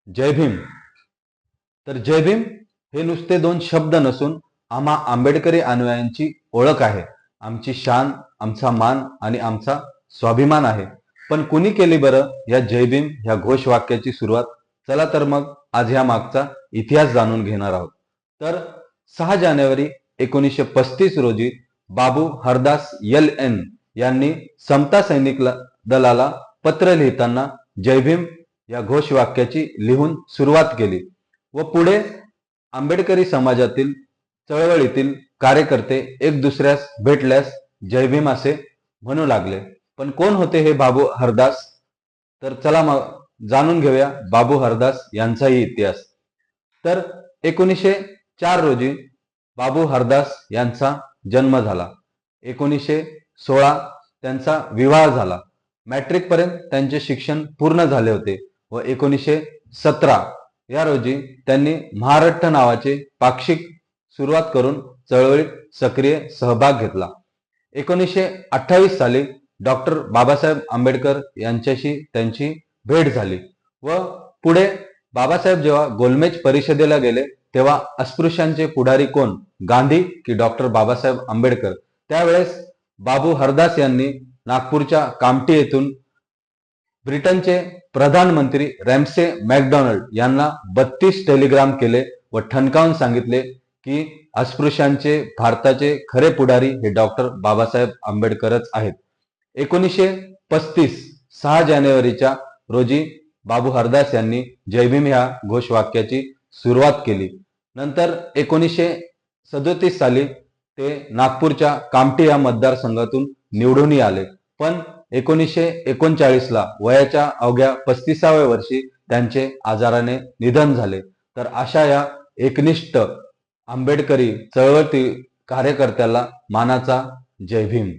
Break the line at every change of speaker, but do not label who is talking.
जय भीम. तर जय भीम हे नुसते दोन शब्द नसून आम्हा आंबेडकरी अनुयायांची ओळख आहे. आमची शान, आमचा मान आणि आमचा स्वाभिमान आहे. पण कुणी केली बरं या जय भीम ह्या घोषवाक्याची सुरुवात? चला तर मग आज ह्या मागचा इतिहास जाणून घेणार आहोत. तर 6 जानेवारी 1935 रोजी बाबू हरदास एल.एन. यांनी समता सैनिक दलाला पत्र लिहिताना जय भीम या घोषवाक्याची लिहून सुरुवात केली व पुढे आंबेडकरी समाजातील चळवळीतील कार्यकर्ते एक दुसऱ्यास भेटल्यास जय भीम असे म्हणू लागले. पण कोण होते हे बाबू हरदास? तर चला मग जाणून घेऊया बाबू हरदास यांचाही इतिहास. तर 1904 रोजी बाबू हरदास यांचा जन्म झाला. 1916 त्यांचा विवाह झाला. मॅट्रिक पर्यंत त्यांचे शिक्षण पूर्ण झाले होते व 1917 या रोजी त्यांनी महाराष्ट्र नावाचे पाक्षिक सुरुवात करून चळवळीत सक्रिय सहभाग घेतला. 1928 साली डॉक्टर बाबासाहेब आंबेडकर यांच्याशी त्यांची भेट झाली व पुढे बाबासाहेब जेव्हा गोलमेज परिषदेला गेले तेव्हा अस्पृश्यांचे पुढारी कोण, गांधी की डॉक्टर बाबासाहेब आंबेडकर? त्यावेळेस बाबू हरदास यांनी नागपूरच्या कामठी येथून ब्रिटनचे प्रधानमंत्री रॅम्से मॅकडोनाल्ड यांना 32 टेलिग्राम केले व ठणकावून सांगितले की अस्पृश्यांचे भारताचे खरे पुढारी हे डॉक्टर बाबासाहेब आंबेडकरच आहेत. 1935 6 जानेवारीच्या रोजी बाबू हरदास यांनी जय भीम ह्या घोषवाक्याची सुरुवात केली. नंतर 1937 साली ते नागपूरच्या कामठी या मतदारसंघातून निवडूनही आले. पण 1939 ला वयाच्या अवघ्या 35व्या वर्षी त्यांचे आजाराने निधन झाले. तर अशा या एकनिष्ठ आंबेडकरी चळवळी कार्यकर्त्याला मानाचा जय भीम.